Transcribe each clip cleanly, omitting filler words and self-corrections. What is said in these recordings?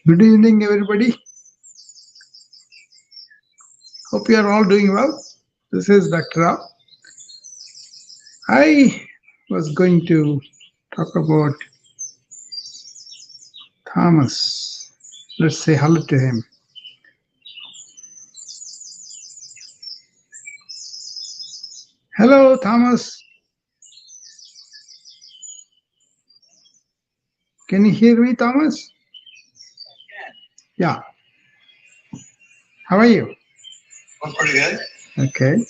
Good evening, everybody. Hope you are all doing well. This is Dr. Rao. I was going to talk about Thomas. Let's say hello to him. Hello, Thomas. Can you hear me, Thomas? Yeah. How are you? I'm pretty good. Okay.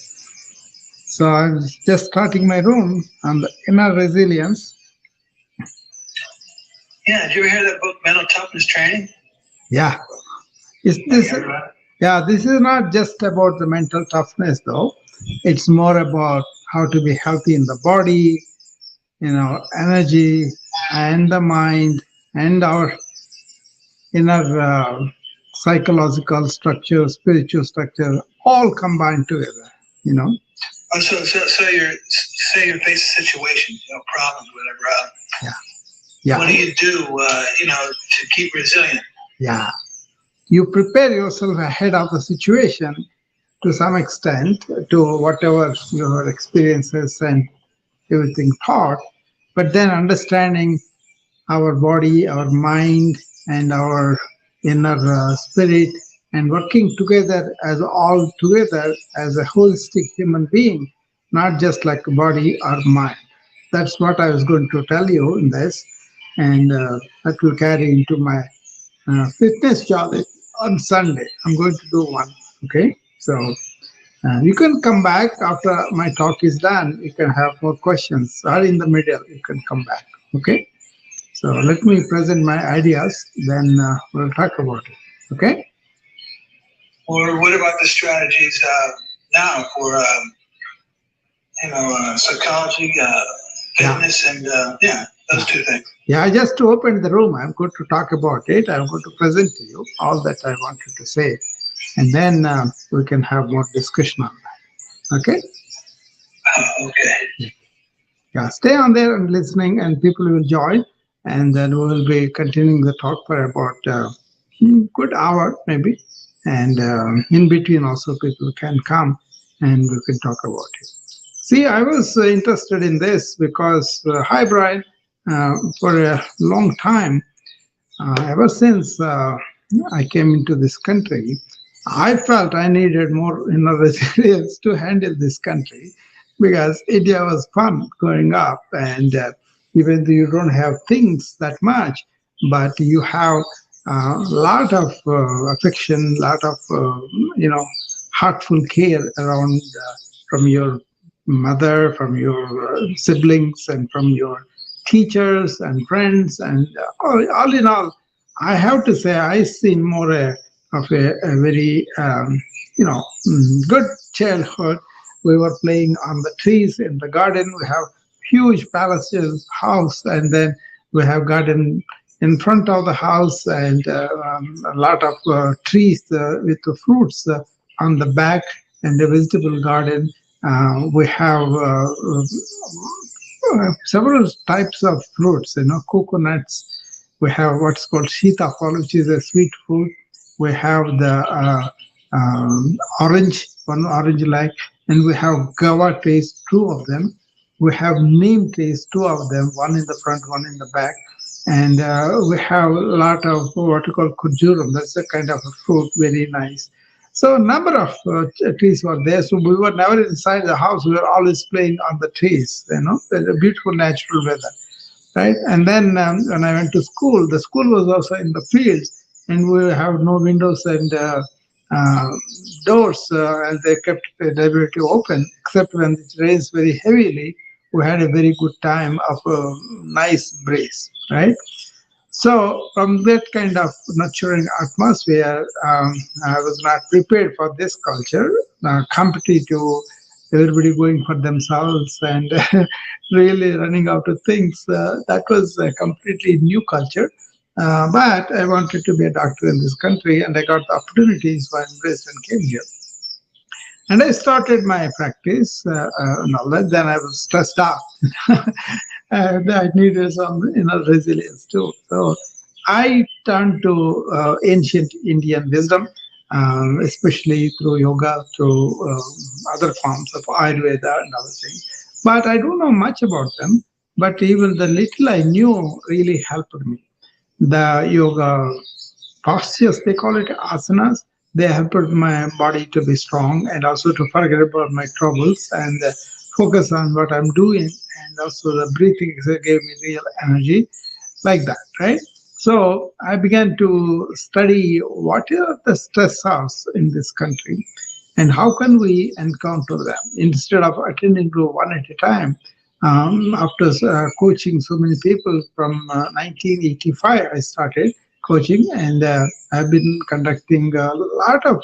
So I'm just starting my room on the inner resilience. Yeah, did you ever hear that book, Mental Toughness Training? Yeah. Is this? Yeah, this is not just about the mental toughness, though. It's more about how to be healthy in the body, energy and the mind and our inner psychological structure, spiritual structure, all combined together. Oh, so you're facing situations, problems, whatever. Yeah. What do you do, to keep resilient? Yeah. You prepare yourself ahead of the situation to some extent, to whatever your experiences and everything taught, but then understanding our body, our mind, and our inner spirit, and working together as a holistic human being, not just like a body or mind. That's what I was going to tell you in this, and that will carry into my fitness challenge on Sunday. I'm going to do one. Okay, so you can come back after my talk is done. You can have more questions, or in the middle, you can come back. Okay. So let me present my ideas, then we'll talk about it. Okay? Or what about the strategies now for, psychology, fitness, and those two things? Yeah, just to open the room, I'm going to talk about it. I'm going to present to you all that I wanted to say, and then we can have more discussion on that. Okay? Okay. Yeah, stay on there and listening, and people will join, and then we will be continuing the talk for about good hour maybe, and in between also people can come and we can talk about it. See, I was interested in this because hi Brian, for a long time, ever since I came into this country, I felt I needed more inner resilience to handle this country, because India was fun growing up, and even though you don't have things that much, but you have a lot of affection, lot of heartful care around from your mother, from your siblings, and from your teachers and friends, and all in all, I have to say I seen more of a very good childhood. We were playing on the trees in the garden. We have huge palaces house, and then we have garden in front of the house, and a lot of trees with the fruits on the back, and the vegetable garden. We have several types of fruits, coconuts. We have what's called sitafal, which is a sweet fruit. We have the one orange like, and we have guava trees, two of them. We have neem trees, two of them, one in the front, one in the back. And we have a lot of what we call kujuram. That's a kind of a fruit, very nice. So a number of trees were there. So we were never inside the house. We were always playing on the trees, a beautiful natural weather, right? And then when I went to school, the school was also in the fields, and we have no windows and uh, doors, and they kept the library open, except when it rains very heavily. We had a very good time of a nice breeze, right? So from that kind of nurturing atmosphere, I was not prepared for this culture, competitive, everybody going for themselves and really running out of things. That was a completely new culture. But I wanted to be a doctor in this country, and I got the opportunities, so I embraced and came here. And I started my practice and all that. Then I was stressed out. And I needed some resilience too. So I turned to ancient Indian wisdom, especially through yoga, through other forms of Ayurveda and other things. But I don't know much about them. But even the little I knew really helped me. The yoga postures, they call it asanas. They helped my body to be strong and also to forget about my troubles and focus on what I'm doing. And also the breathing gave me real energy like that, right? So I began to study what are the stressors in this country and how can we encounter them instead of attending to one at a time. After coaching so many people from 1985, I started coaching, and I've been conducting a lot of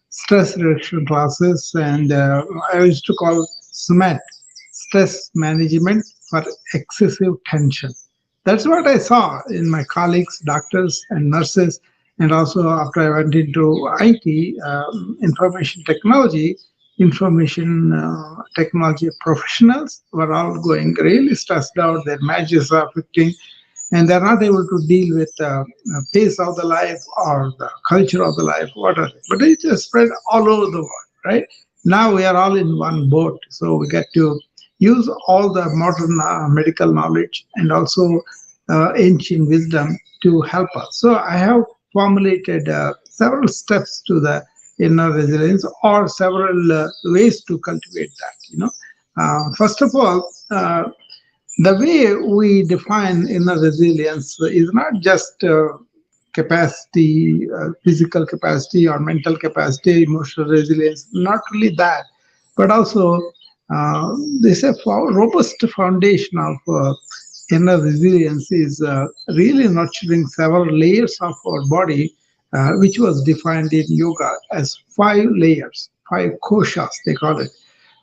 stress reduction classes, and I used to call SMAT, stress management for excessive tension. That's what I saw in my colleagues, doctors, and nurses. And also, after I went into IT, information technology, information technology professionals were all going really stressed out. Their marriages are affecting, and they're not able to deal with the pace of the life or the culture of the life, whatever. But it just spread all over the world, right? Now we are all in one boat, so we get to use all the modern medical knowledge and also ancient wisdom to help us. So I have formulated several steps to the inner resilience or several ways to cultivate that. First of all, the way we define inner resilience is not just capacity, physical capacity or mental capacity, emotional resilience, not really that, but also this a robust foundation of inner resilience is really nurturing several layers of our body, which was defined in yoga as 5 layers, 5 koshas, they call it.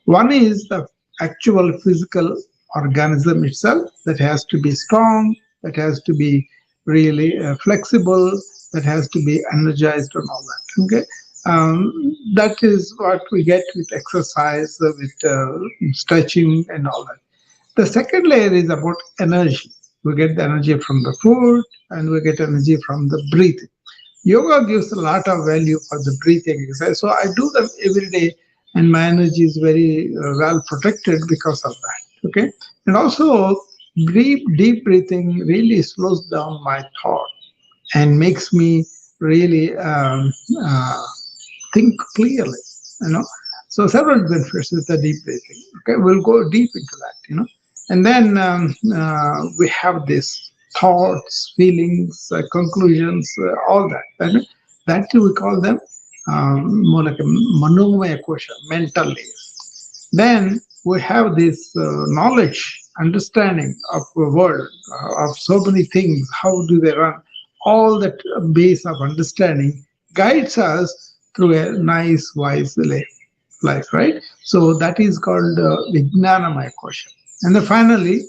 One is the actual physical organism itself that has to be strong, that has to be really flexible, that has to be energized and all that. Okay, that is what we get with exercise, with stretching and all that. The second layer is about energy. We get the energy from the food and we get energy from the breathing. Yoga gives a lot of value for the breathing exercise. So I do them every day, and my energy is very well protected because of that. Okay, and also deep breathing really slows down my thought and makes me really think clearly. You know, so several benefits with the deep breathing. Okay, we'll go deep into that. And then we have this thoughts, feelings, conclusions, all that. And that we call them more like a manomaya kosha, mental layers. Then we have this knowledge, understanding of the world, of so many things. How do they run? All that base of understanding guides us through a nice, wise life, right? So that is called Vijnanamaya kosha. And then finally,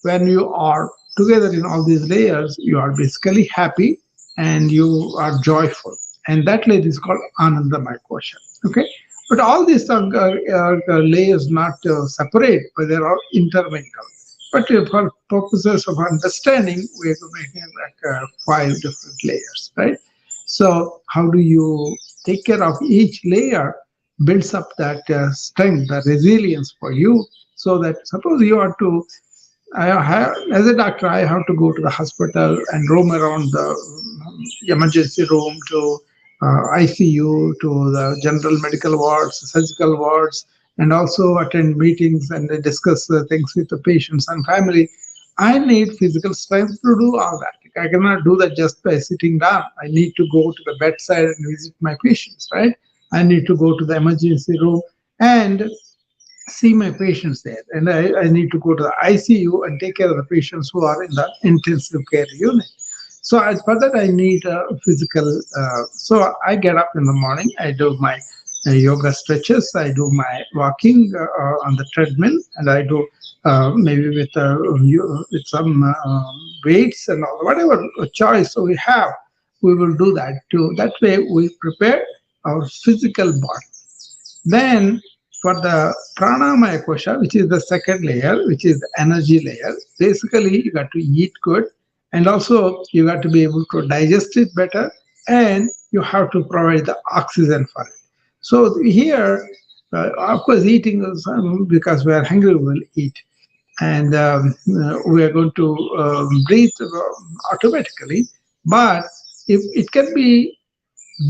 when you are together in all these layers, you are basically happy and you are joyful. And that layer is called Anandamaya kosha. Okay? But all these are layers not separate, but they are all intermingled. But for purposes of understanding, we are making like 5 different layers, right? So how do you take care of each layer? Builds up that strength, the resilience for you, so that suppose you are to as a doctor, I have to go to the hospital and roam around the emergency room to ICU, to the general medical wards, surgical wards, and also attend meetings and discuss things with the patients and family. I need physical strength to do all that. I cannot do that just by sitting down. I need to go to the bedside and visit my patients, right? I need to go to the emergency room and see my patients there. And I need to go to the ICU and take care of the patients who are in the intensive care unit. So as for that, I need physical. So I get up in the morning, I do my yoga stretches, I do my walking on the treadmill, and I do maybe with some weights and all, whatever choice we have, we will do that too. That way, we prepare our physical body. Then for the pranamaya kosha, which is the second layer, which is the energy layer, basically you got to eat good And also you got to be able to digest it better, and you have to provide the oxygen for it. So here, of course, eating is, because we are hungry, we will eat, and we are going to breathe automatically. But if it can be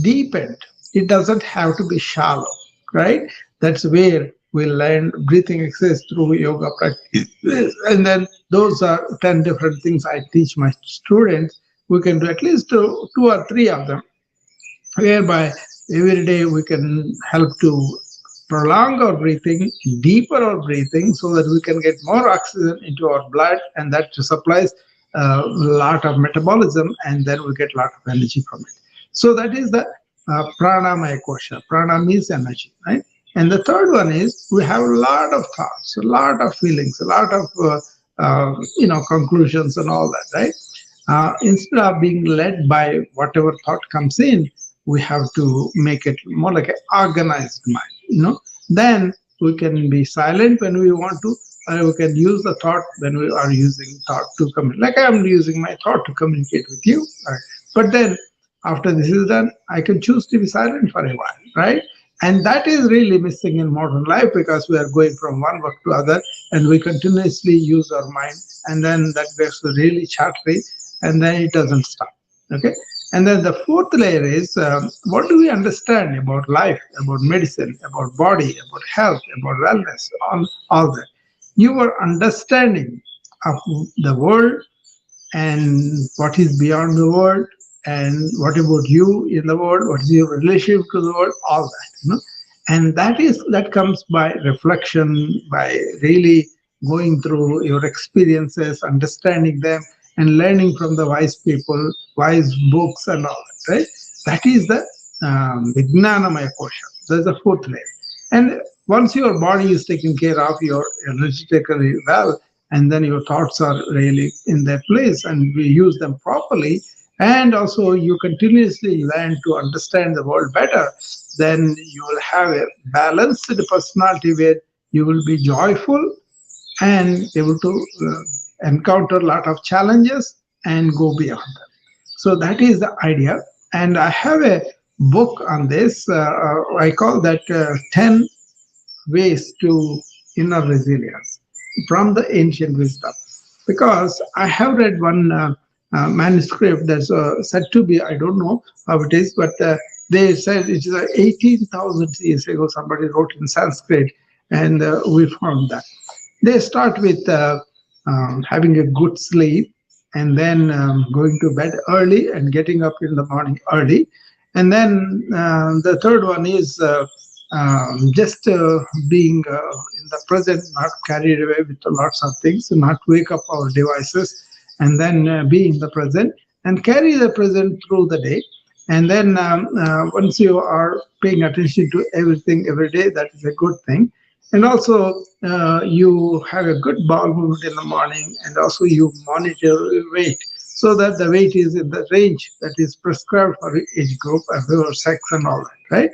deepened, it doesn't have to be shallow, right? That's where we learn breathing exercise through yoga practice. And then those are 10 different things I teach my students. We can do at least two or three of them, whereby every day we can help to prolong our breathing, deeper our breathing, so that we can get more oxygen into our blood, and that supplies a lot of metabolism, and then we get a lot of energy from it. So that is the pranamaya kosha. Prana means energy, right? And the third one is we have a lot of thoughts, a lot of feelings, a lot of conclusions and all that, right? Instead of being led by whatever thought comes in, we have to make it more like an organized mind. Then we can be silent when we want to, or we can use the thought when we are using thought to communicate. Like I am using my thought to communicate with you, right? But then after this is done, I can choose to be silent for a while, right? And that is really missing in modern life, because we are going from one work to other, and we continuously use our mind, and then that gets really chattery, and then it doesn't stop. Okay. And then the fourth layer is, what do we understand about life, about medicine, about body, about health, about wellness, all that. Your understanding of the world, and what is beyond the world, and what about you in the world, what is your relationship to the world, all that. And that comes by reflection, by really going through your experiences, understanding them, and learning from the wise people, wise books, and all that, right? That is the vijnanamaya kosha. That's the fourth layer. And once your body is taken care of, your energetically well, and then your thoughts are really in their place, and we use them properly, and also you continuously learn to understand the world better, then you will have a balanced personality, where you will be joyful and able to encounter a lot of challenges and go beyond them. So that is the idea. And I have a book on this. I call that 10 ways to inner resilience from the ancient wisdom. Because I have read one manuscript that's said to be, I don't know how it is, but they said it is 18,000 years ago, somebody wrote in Sanskrit, and we found that. They start with having a good sleep, and then going to bed early and getting up in the morning early. And then the third one is just being in the present, not carried away with lots of things, not wake up our devices, and then be in the present and carry the present through the day. And then once you are paying attention to everything every day, that is a good thing. And also you have a good bowel movement in the morning, and also you monitor your weight, so that the weight is in the range that is prescribed for age group, for sex, and all that, right?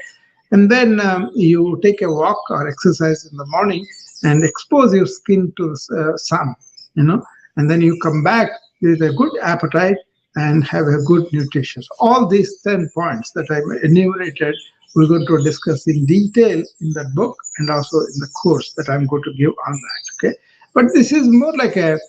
And then you take a walk or exercise in the morning and expose your skin to the sun, and then you come back with a good appetite and have a good nutrition. All these 10 points that I enumerated, we're going to discuss in detail in that book, and also in the course that I'm going to give on that. Okay. But this is more like a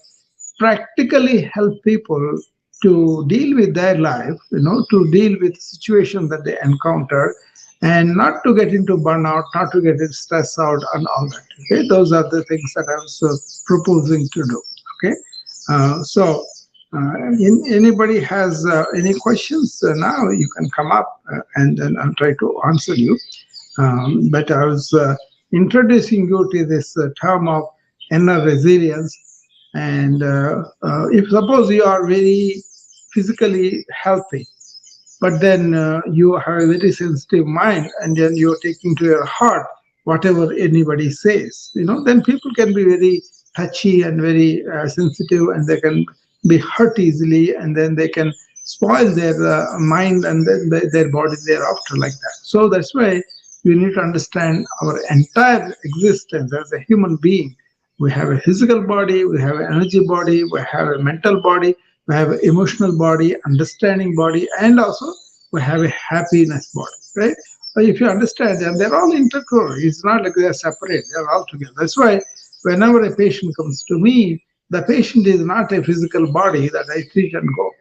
practically help people to deal with their life, to deal with situations that they encounter, and not to get into burnout, not to get into stress out, and all that. Okay, those are the things that I was proposing to do. Okay, so anybody has any questions now, you can come up, and then I'll try to answer you. But I was introducing you to this term of inner resilience. And if suppose you are very physically healthy, but then you have a very sensitive mind, and then you're taking to your heart whatever anybody says, then people can be very touchy and very sensitive, and they can be hurt easily, and then they can spoil their mind, and then their body thereafter, like that. So that's why we need to understand our entire existence as a human being. We have a physical body, we have an energy body, we have a mental body. we have an emotional body, understanding body, and also we have a happiness body, right? So if you understand them, they're all interconnected. It's not like they're separate, they're all together. That's why whenever a patient comes to me, the patient is not a physical body that I treat and go.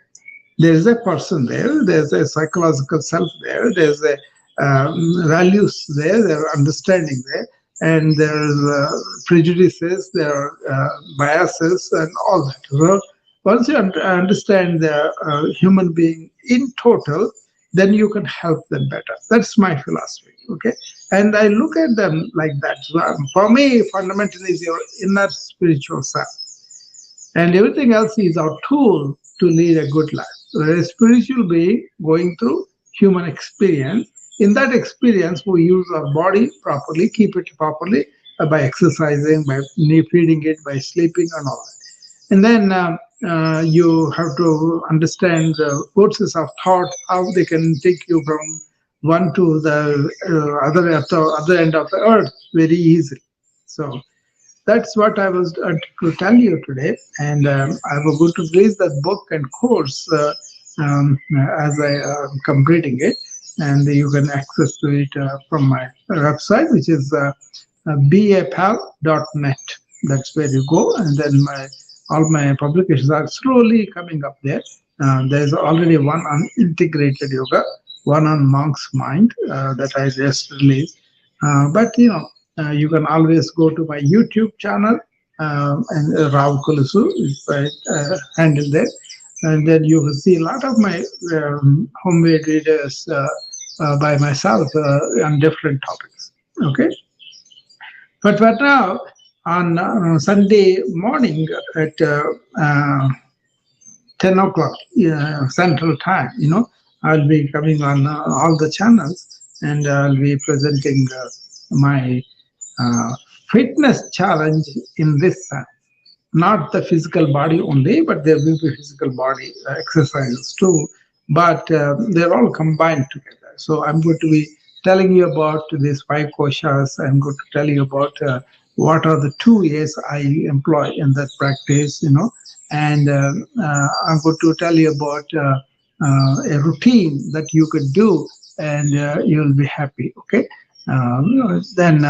There's a person there, there's a psychological self there, there's a values there, there are understanding there, and there's prejudices, there are biases, and all that. So once you understand the human being in total, then you can help them better. That's my philosophy. Okay, and I look at them like that. So, for me, fundamentally, is your inner spiritual self, and everything else is our tool to lead a good life. We're a spiritual being going through human experience. In that experience, we use our body properly, keep it properly by exercising, by feeding it, by sleeping, and all that. And then you have to understand the forces of thought, how they can take you from one to the other end of the earth very easily. So that's what I was to tell you today, and I was going to release that book and course as I am completing it, and you can access to it from my website, which is bapal.net. That's where you go, and then my all my publications are slowly coming up there. There's already one on integrated yoga, one on monk's mind that I just released. But you can always go to my YouTube channel, and Rav Kulusu is my handle there, and then you will see a lot of my homemade videos by myself on different topics. Okay, but now on Sunday morning at 10 o'clock Central Time, I'll be coming on all the channels, and I'll be presenting my uh, fitness challenge in this sense. Not the physical body only, but there will be physical body exercises too. But they're all combined together. So I'm going to be telling you about these five koshas. I'm going to tell you about what are the 2 A's I employ in that practice, and I'm going to tell you about a routine that you could do, and you'll be happy. Okay. Then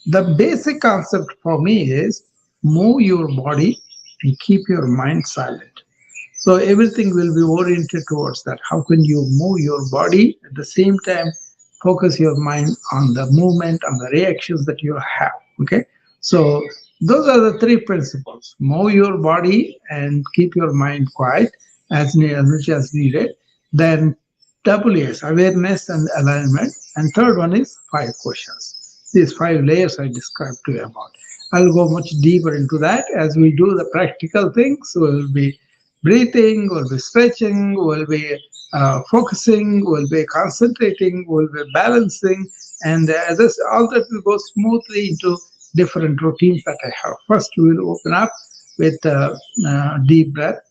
the basic concept for me is move your body and keep your mind silent. So everything will be oriented towards that. How can you move your body at the same time focus your mind on the movement, on the reactions that you have? Okay. So those are the three principles. Move your body and keep your mind quiet as much as needed. Then WS, awareness and alignment. And third one is five questions. These five layers I described to you about. I'll go much deeper into that as we do the practical things. We'll be breathing, we'll be stretching, we'll be focusing, we'll be concentrating, we'll be balancing, and all that will go smoothly into different routines that I have. First, we will open up with deep breath,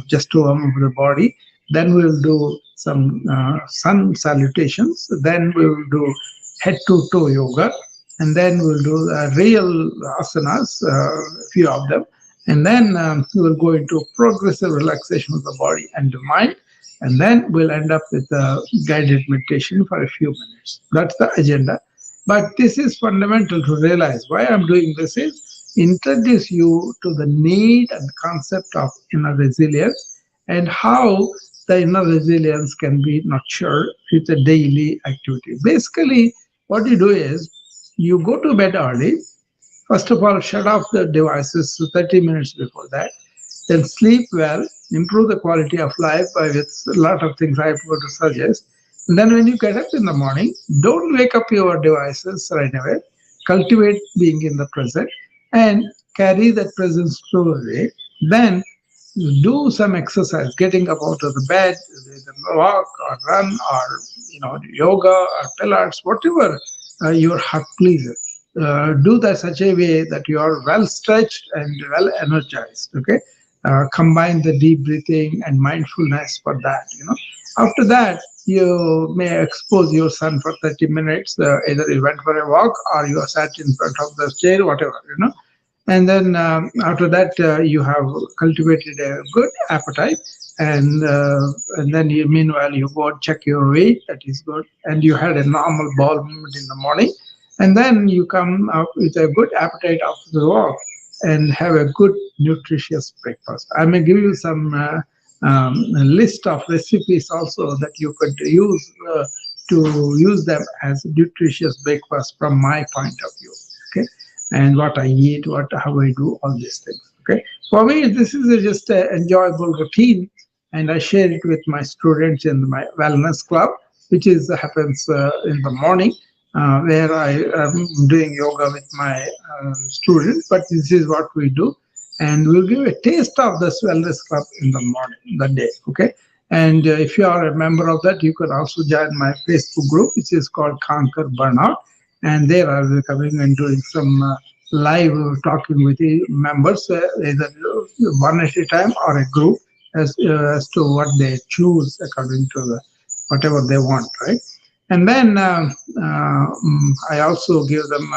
just to warm up the body. Then we will do some sun salutations. Then we will do head to toe yoga, and then we'll do real asanas, a few of them, and then we will go into progressive relaxation of the body and the mind, and then we'll end up with a guided meditation for a few minutes. That's the agenda. But this is fundamental to realize. Why I'm doing this is introduce you to the need and concept of inner resilience, and how the inner resilience can be nurtured with a daily activity. Basically, what you do is you go to bed early. First of all, shut off the devices 30 minutes before that. Then sleep well, improve the quality of life by with a lot of things I'm going to suggest. And then when you get up in the morning, don't wake up your devices right away. Cultivate being in the present and carry that presence through the day. Then do some exercise, getting up out of the bed, either walk or run or yoga or pilates, whatever your heart pleases. Do that such a way that you are well stretched and well energized. Okay, combine the deep breathing and mindfulness for that. After that, you may expose your son for 30 minutes. Either you went for a walk or you sat in front of the chair, whatever. And then after that, you have cultivated a good appetite, and then meanwhile you go and check your weight. That is good, and you had a normal bowel movement in the morning, and then you come up with a good appetite after the walk, and have a good nutritious breakfast. I may give you some a list of recipes also that you could use to use them as nutritious breakfast from my point of view. Okay, and what I eat, what how I do all these things. Okay, for me this is just an enjoyable routine, and I share it with my students in my wellness club, which is happens in the morning, where I am doing yoga with my students. But this is what we do, and we'll give a taste of this wellness club in the morning, the day. Okay, and if you are a member of that, you can also join my Facebook group, which is called Conquer Burnout, and there I'll be coming and doing some live talking with the members, either one at a time or a group, as to what they choose according to whatever they want, right? And then I also give them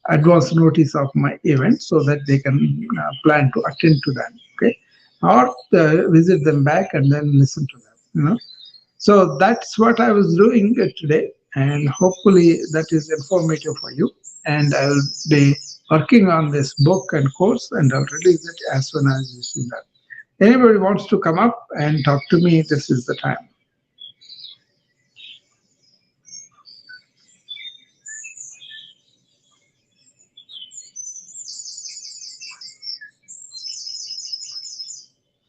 advance notice of my event so that they can plan to attend to them, okay, or visit them back and then listen to them, so that's what I was doing today, and hopefully that is informative for you. And I'll be working on this book and course, and I'll release it as soon as you see that. Anybody wants to come up and talk to me, this is the time.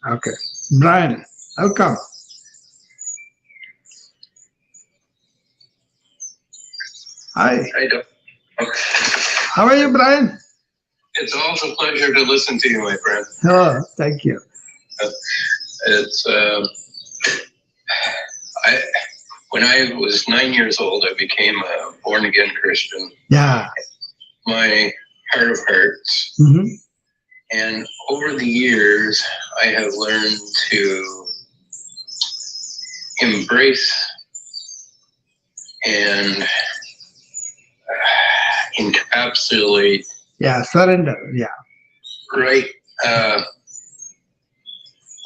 Okay. Brian, welcome. Hi. I don't. How are you, Brian? It's always a pleasure to listen to you, my friend. Oh, thank you. It's I when I was 9 years old, I became a born again Christian. Yeah. My heart of hearts, Hmm. and over the years, I have learned to embrace and encapsulate. Yeah, surrender. Yeah. Right.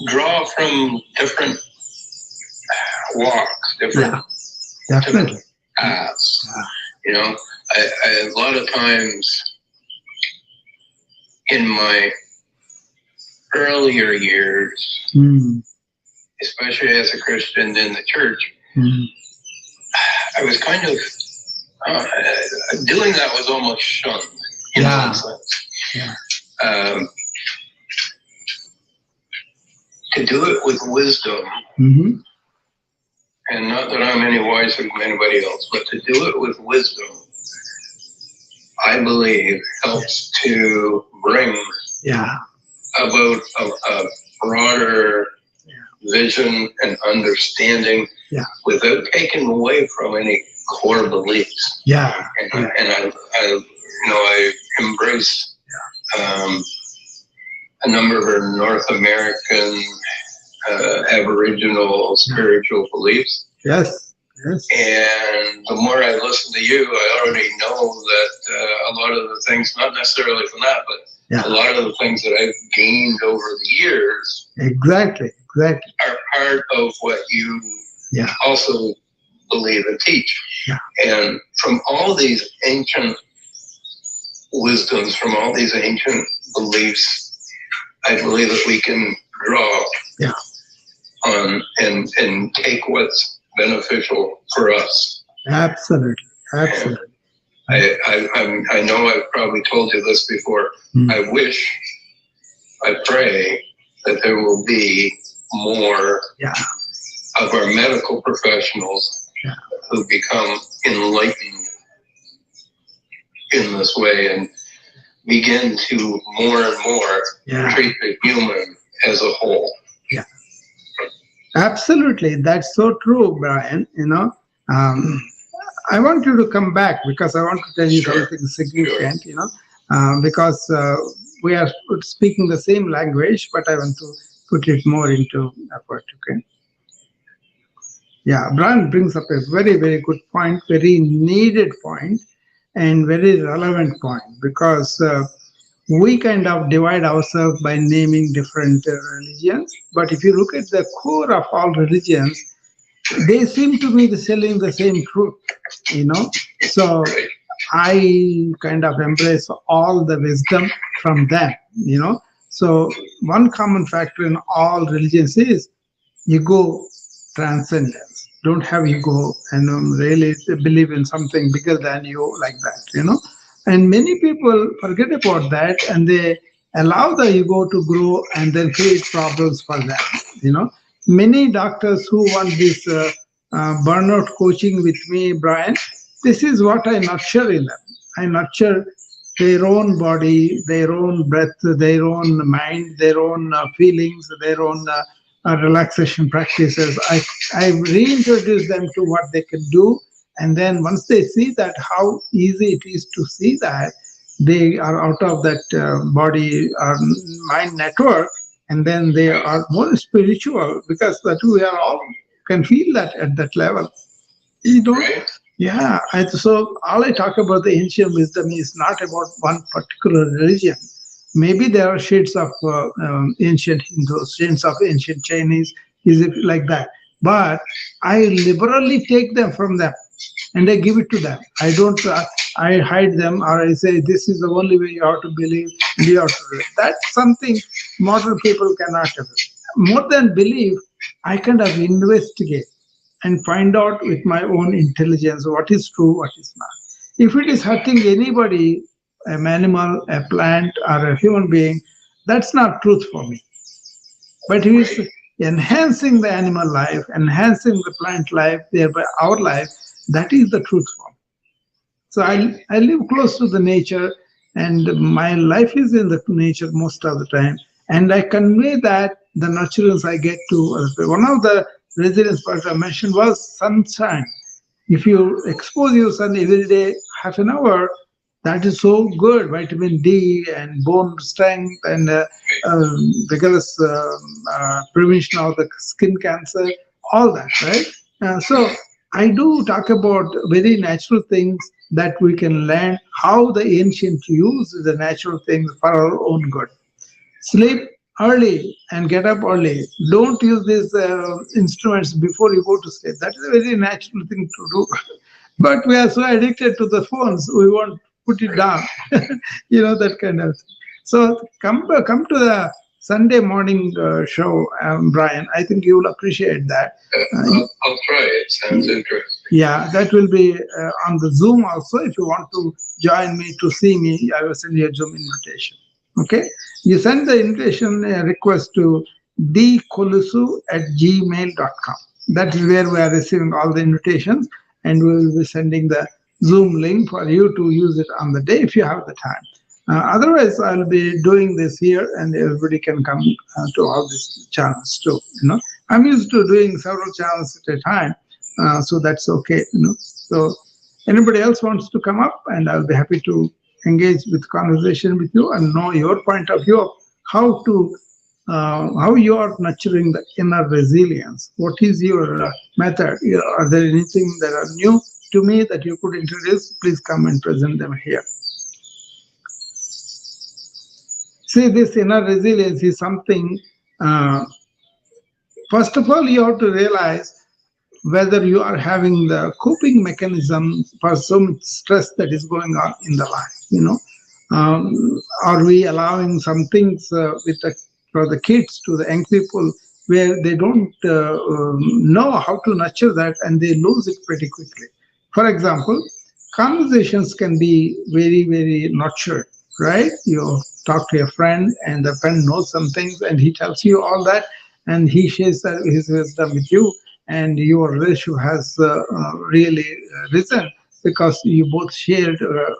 Draw from different walks, different Definitely. paths. Yeah. You know, I a lot of times in my earlier years, Mm. especially as a Christian in the church, Mm. I was kind of doing that was almost shunned in Yeah. one sense. Yeah. To do it with wisdom, Hmm. and not that I'm any wiser than anybody else, but to do it with wisdom, I believe helps to bring Yeah. about a broader vision and understanding, Yeah. without taking away from any core beliefs. Yeah. And I embrace a number of our North American Aboriginal spiritual beliefs. Yes. Yes. And the more I listen to you, I already know that a lot of the things, not necessarily from that, but Yeah. a lot of the things that I've gained over the years Exactly. Exactly. are part of what you Yeah. also believe and teach. Yeah. And from all these ancient wisdoms, from all these ancient beliefs, I believe that we can draw Yeah. on and take what's beneficial for us. Absolutely. Absolutely. I know I've probably told you this before. Mm. I pray that there will be more Yeah. of our medical professionals Yeah. who become enlightened in this way and begin to more and more Yeah. treat the human as a whole. Yeah. Absolutely. That's so true, Brian. I want you to come back because I want to tell you Sure. something significant, because we are speaking the same language, but I want to put it more into effort, okay? Yeah, Brian brings up a very, very good point, very needed point, and very relevant point because we kind of divide ourselves by naming different religions. But if you look at the core of all religions, they seem to be selling the same truth, you know. So I kind of embrace all the wisdom from them, you know. So one common factor in all religions is ego transcendence. Don't have ego and really believe in something bigger than you, like that, you know. And many people forget about that, and they allow the ego to grow and then create problems for them, you know. Many doctors who want this burnout coaching with me, Brian, this is what I nurture in them. I nurture their own body, their own breath, their own mind, their own feelings, their own relaxation practices. I reintroduce them to what they can do. And then once they see that, how easy it is to see that, they are out of that body or mind network, and then they are more spiritual, because that we are all can feel that at that level. You don't. Yeah. So all I talk about the ancient wisdom is not about one particular religion. Maybe there are shades of ancient Hindu, shades of ancient Chinese, is it like that? But I liberally take them from them and I give it to them. I don't. I hide them, or I say this is the only way you have to believe and you have to do it. That's something modern people cannot do. More than believe, I kind of investigate and find out with my own intelligence what is true, what is not. If it is hurting anybody, an animal, a plant, or a human being, that's not truth for me. But if it's enhancing the animal life, enhancing the plant life, thereby our life, that is the truth for me. So I live close to the nature, and my life is in the nature most of the time. And I convey that the nurturance I get to other people. One of the resilience parts I mentioned was sunshine. If you expose your sun every day, half an hour, that is so good. Vitamin D and bone strength and vigorous prevention of the skin cancer, all that, right? So I do talk about very natural things that we can learn how the ancients use the natural things for our own good. Sleep early and get up early. Don't use these instruments before you go to sleep. That is a very natural thing to do. But we are so addicted to the phones, we won't put it down. That kind of thing. So come to the Sunday morning show, Brian. I think you will appreciate that. I'll try it. Sounds interesting. Yeah, that will be on the Zoom also. If you want to join me to see me, I will send you a Zoom invitation. Okay? You send the invitation request to dkolusu@gmail.com. That is where we are receiving all the invitations, and we will be sending the Zoom link for you to use it on the day if you have the time. Otherwise, I'll be doing this here, and everybody can come to all these channels too. I'm used to doing several channels at a time, so that's okay. So anybody else wants to come up, and I'll be happy to engage with conversation with you and know your point of view of how you are nurturing the inner resilience. What is your method? Are there anything that are new to me that you could introduce? Please come and present them here. See, this inner resilience is something, first of all, you have to realize whether you are having the coping mechanism for so much stress that is going on in the life. Are we allowing some things for the kids, to the young people, where they don't know how to nurture that, and they lose it pretty quickly. For example, conversations can be very, very nurtured, right? You talk to a friend, and the friend knows some things, and he tells you all that, and he shares his wisdom with you, and your relationship has really risen because you both shared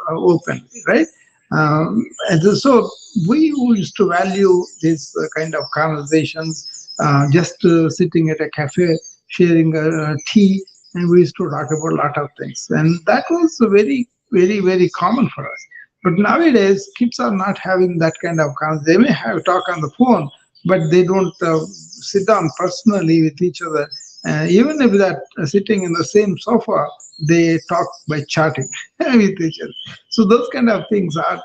openly, right? And so we used to value this kind of conversations, just sitting at a cafe, sharing tea, and we used to talk about a lot of things. And that was very, very, very common for us. But nowadays, kids are not having that kind of conversation. They may have talk on the phone, but they don't sit down personally with each other. Even if they're sitting in the same sofa, they talk by chatting with each other. So those kind of things are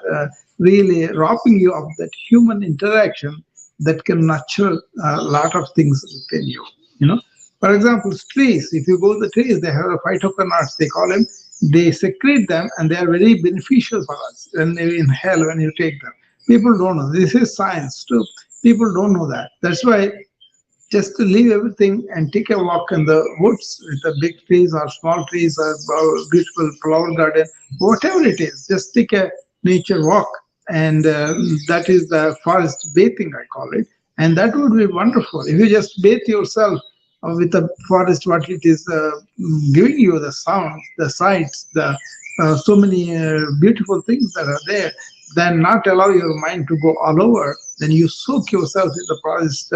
really robbing you of that human interaction that can nurture a lot of things within you. You know, for example, trees. If you go to the trees, they have a phytochemicals. They call them. They secrete them, and they are very beneficial for us. And they inhale when you take them. People don't know. This is science too. People don't know that. That's why just to leave everything and take a walk in the woods with the big trees or small trees or beautiful flower garden, whatever it is, just take a nature walk. And that is the forest bathing, I call it. And that would be wonderful. If you just bathe yourself with the forest, what it is giving you, the sounds, the sights, the so many beautiful things that are there, then not allow your mind to go all over, then you soak yourself in the forest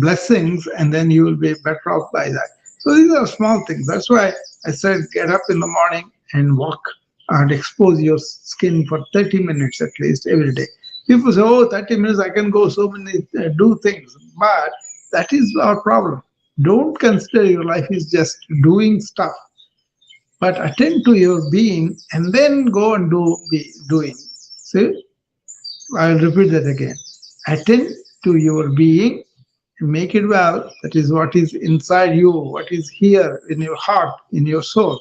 blessings, and then you will be better off by that. So these are small things. That's why I said get up in the morning and walk and expose your skin for 30 minutes at least every day. People say, oh, 30 minutes, I can go so many, do things. But that is our problem. Don't consider your life is just doing stuff, but attend to your being and then go and do be doing. See, I'll repeat that again. Attend to your being, make it well. That is what is inside you, what is here in your heart, in your soul.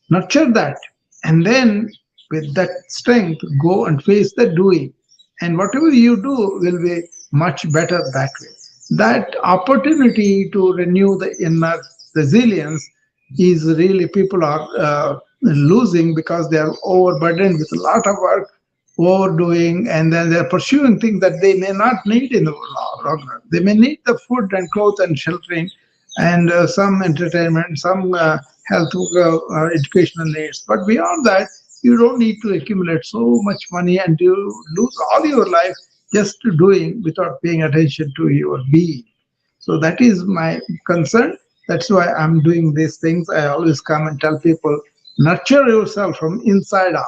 Nurture that. And then with that strength, go and face the doing. And whatever you do will be much better that way. That opportunity to renew the inner resilience is really people are losing because they are overburdened with a lot of work, overdoing, and then they're pursuing things that they may not need in the long run. They may need the food and clothes and sheltering and some entertainment, some health, educational needs. But beyond that, you don't need to accumulate so much money and you lose all your life just doing without paying attention to your being. So that is my concern. That's why I'm doing these things. I always come and tell people, nurture yourself from inside out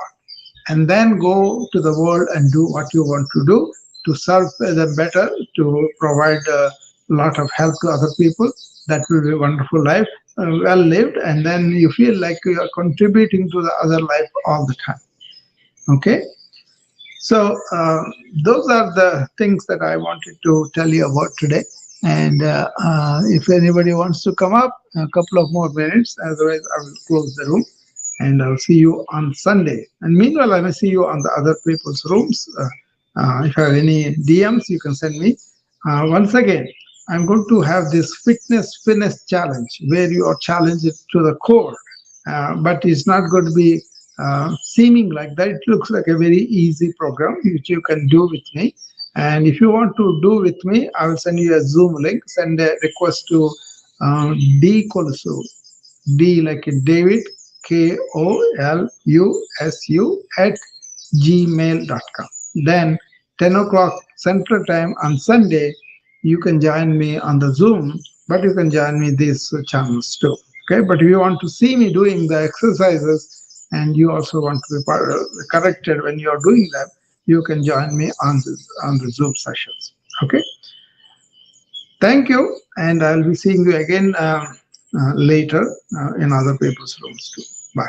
and then go to the world and do what you want to do to serve them better, to provide a lot of help to other people. That will be a wonderful life, well lived, and then you feel like you are contributing to the other life all the time. Okay? So those are the things that I wanted to tell you about today. And if anybody wants to come up, a couple of more minutes, otherwise I will close the room and I'll see you on Sunday. And meanwhile, I may see you on the other people's rooms. If you have any DMs, you can send me. Once again, I'm going to have this fitness challenge where you are challenged to the core, but it's not going to be seeming like that. It looks like a very easy program which you can do with me. And if you want to do with me, I will send you a Zoom link. Send a request to D Kolusu, D like in David, KOLUSU at gmail.com. Then 10 o'clock Central Time on Sunday, you can join me on the Zoom, but you can join me these channels too. Okay, but if you want to see me doing the exercises and you also want to be corrected when you are doing them, you can join me on the Zoom sessions. Okay, thank you, and I'll be seeing you again later in other people's rooms too. Bye.